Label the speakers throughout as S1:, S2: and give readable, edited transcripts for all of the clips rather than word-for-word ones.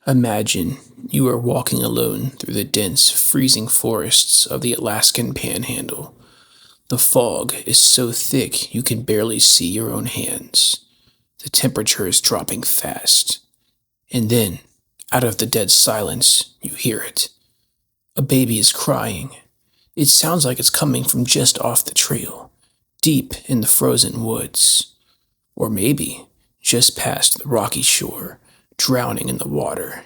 S1: Imagine you are walking alone through the dense, freezing forests of the Alaskan Panhandle. The fog is so thick you can barely see your own hands. The temperature is dropping fast. And then, out of the dead silence, you hear it. A baby is crying. It sounds like it's coming from just off the trail, deep in the frozen woods. Or maybe just past the rocky shore, drowning in the water.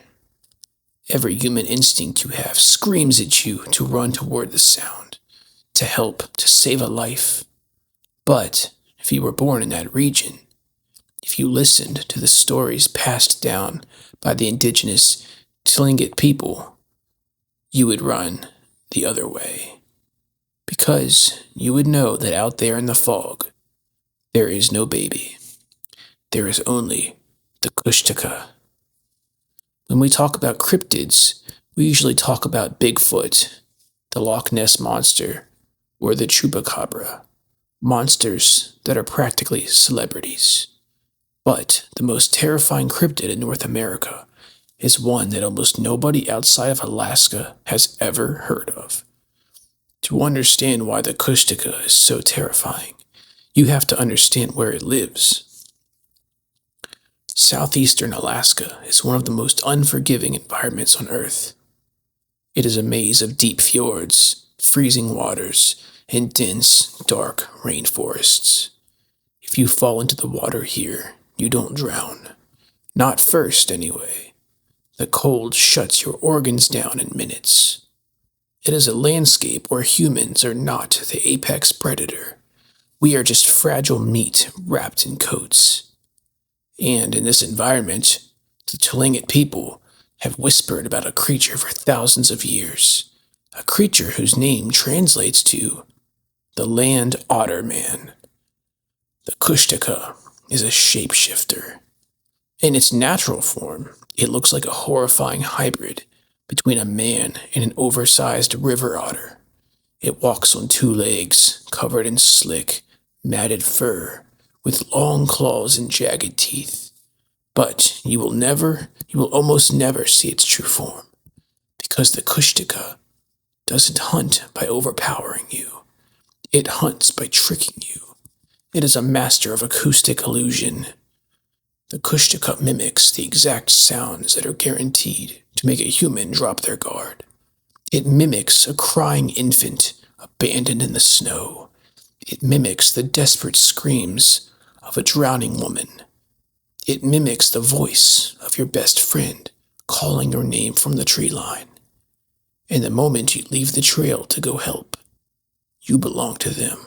S1: Every human instinct you have screams at you to run toward the sound, to help, to save a life. But if you were born in that region, if you listened to the stories passed down by the indigenous Tlingit people, you would run the other way. Because you would know that out there in the fog, there is no baby. There is only the Kushtaka. When we talk about cryptids, we usually talk about Bigfoot, the Loch Ness Monster, or the Chupacabra, monsters that are practically celebrities. But the most terrifying cryptid in North America is one that almost nobody outside of Alaska has ever heard of. To understand why the Kushtaka is so terrifying, you have to understand where it lives. Southeastern Alaska is one of the most unforgiving environments on Earth. It is a maze of deep fjords, freezing waters, and dense, dark rainforests. If you fall into the water here, you don't drown. Not first, anyway. The cold shuts your organs down in minutes. It is a landscape where humans are not the apex predator. We are just fragile meat wrapped in coats. And in this environment, the Tlingit people have whispered about a creature for thousands of years. A creature whose name translates to the land otter man. The Kushtaka is a shapeshifter. In its natural form, it looks like a horrifying hybrid between a man and an oversized river otter. It walks on two legs, covered in slick, matted fur, with long claws and jagged teeth. But you will almost never see its true form, because the Kushtaka doesn't hunt by overpowering you. It hunts by tricking you. It is a master of acoustic illusion. The Kushtaka mimics the exact sounds that are guaranteed to make a human drop their guard. It mimics a crying infant abandoned in the snow. It mimics the desperate screams of a drowning woman. It mimics the voice of your best friend calling your name from the tree line. And the moment you leave the trail to go help, you belong to them.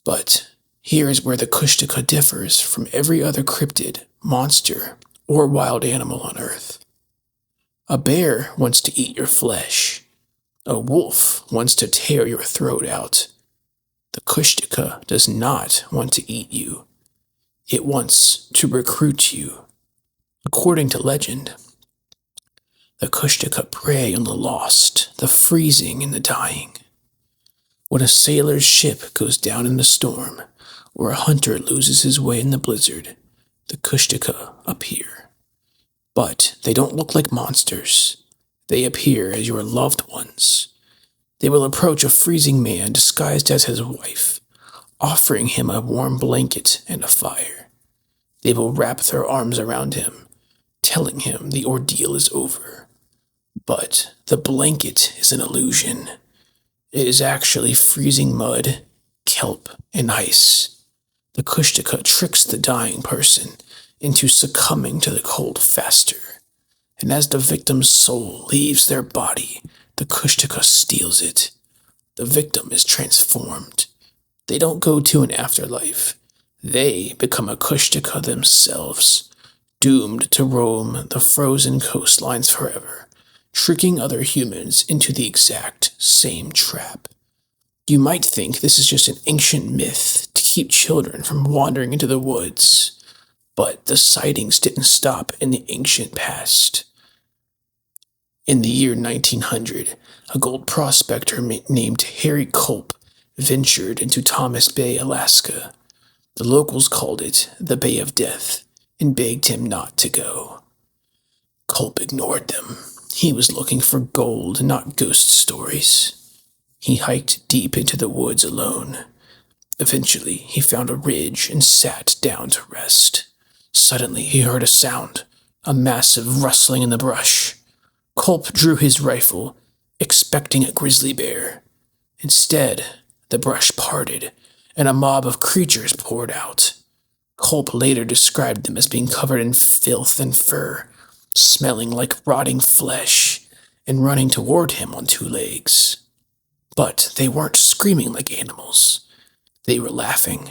S1: But here is where the Kushtaka differs from every other cryptid, monster, or wild animal on Earth. A bear wants to eat your flesh. A wolf wants to tear your throat out. The Kushtaka does not want to eat you. It wants to recruit you. According to legend, the Kushtaka prey on the lost, the freezing, and the dying. When a sailor's ship goes down in a storm, or a hunter loses his way in the blizzard, the Kushtaka appear. But they don't look like monsters. They appear as your loved ones. They will approach a freezing man disguised as his wife, offering him a warm blanket and a fire. They will wrap their arms around him, telling him the ordeal is over. But the blanket is an illusion. It is actually freezing mud, kelp, and ice. The Kushtaka tricks the dying person into succumbing to the cold faster. And as the victim's soul leaves their body, the Kushtaka steals it. The victim is transformed. They don't go to an afterlife. They become a Kushtaka themselves, doomed to roam the frozen coastlines forever, tricking other humans into the exact same trap. You might think this is just an ancient myth to keep children from wandering into the woods, but the sightings didn't stop in the ancient past. In the year 1900, a gold prospector named Harry Culp ventured into Thomas Bay, Alaska. The locals called it the Bay of Death and begged him not to go. Culp ignored them. He was looking for gold, not ghost stories. He hiked deep into the woods alone. Eventually, he found a ridge and sat down to rest. Suddenly, he heard a sound, a massive rustling in the brush. Culp drew his rifle, expecting a grizzly bear. Instead, the brush parted, and a mob of creatures poured out. Culp later described them as being covered in filth and fur, smelling like rotting flesh, and running toward him on two legs. But they weren't screaming like animals. They were laughing.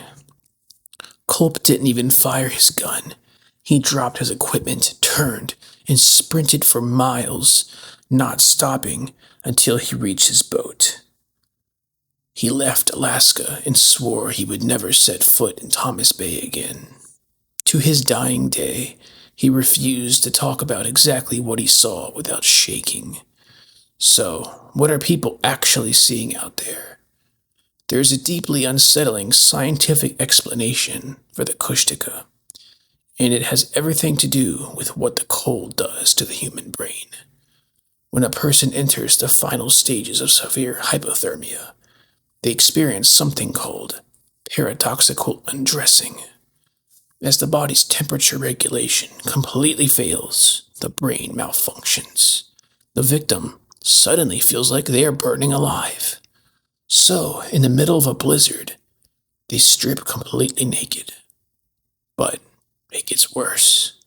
S1: Culp didn't even fire his gun. He dropped his equipment, turned, and sprinted for miles, not stopping until he reached his boat. He left Alaska and swore he would never set foot in Thomas Bay again. To his dying day, he refused to talk about exactly what he saw without shaking. So, what are people actually seeing out there? There's a deeply unsettling scientific explanation for the Kushtaka, and it has everything to do with what the cold does to the human brain. When a person enters the final stages of severe hypothermia, they experience something called paradoxical undressing. As the body's temperature regulation completely fails, the brain malfunctions. The victim suddenly feels like they are burning alive. So, in the middle of a blizzard, they strip completely naked. But it gets worse.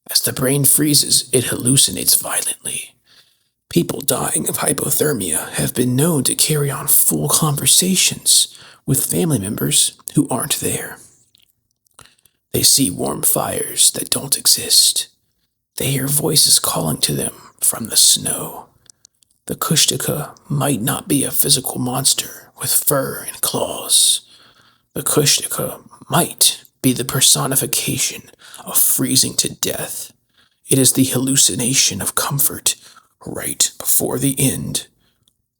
S1: As the brain freezes, it hallucinates violently. People dying of hypothermia have been known to carry on full conversations with family members who aren't there. They see warm fires that don't exist. They hear voices calling to them from the snow. The Kushtaka might not be a physical monster with fur and claws. The Kushtaka might be the personification of freezing to death. It is the hallucination of comfort right before the end.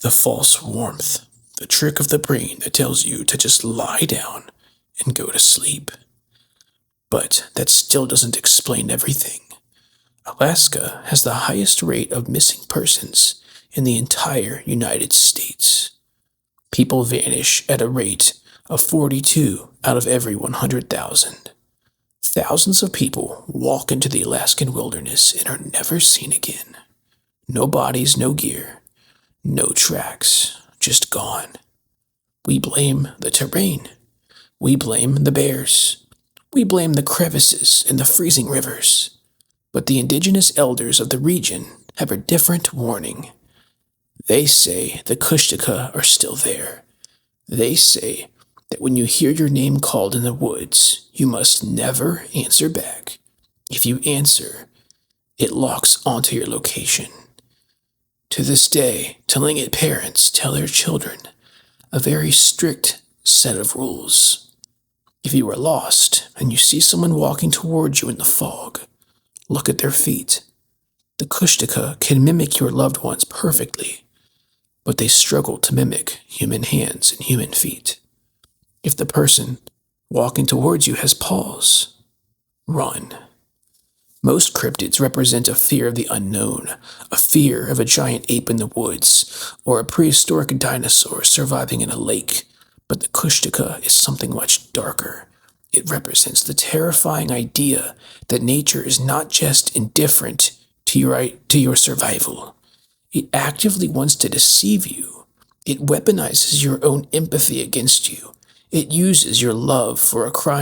S1: The false warmth, the trick of the brain that tells you to just lie down and go to sleep. But that still doesn't explain everything. Alaska has the highest rate of missing persons in the entire United States. People vanish at a rate of 42 out of every 100,000. Thousands of people walk into the Alaskan wilderness and are never seen again. No bodies, no gear, no tracks, just gone. We blame the terrain. We blame the bears. We blame the crevices and the freezing rivers. But the indigenous elders of the region have a different warning. They say the Kushtaka are still there. They say that when you hear your name called in the woods, you must never answer back. If you answer, it locks onto your location. To this day, Tlingit parents tell their children a very strict set of rules. If you are lost and you see someone walking towards you in the fog, look at their feet. The Kushtaka can mimic your loved ones perfectly, but they struggle to mimic human hands and human feet. If the person walking towards you has paws, run. Most cryptids represent a fear of the unknown, a fear of a giant ape in the woods, or a prehistoric dinosaur surviving in a lake. But the Kushtaka is something much darker. It represents the terrifying idea that nature is not just indifferent to your survival. It actively wants to deceive you. It weaponizes your own empathy against you. It uses your love for a crying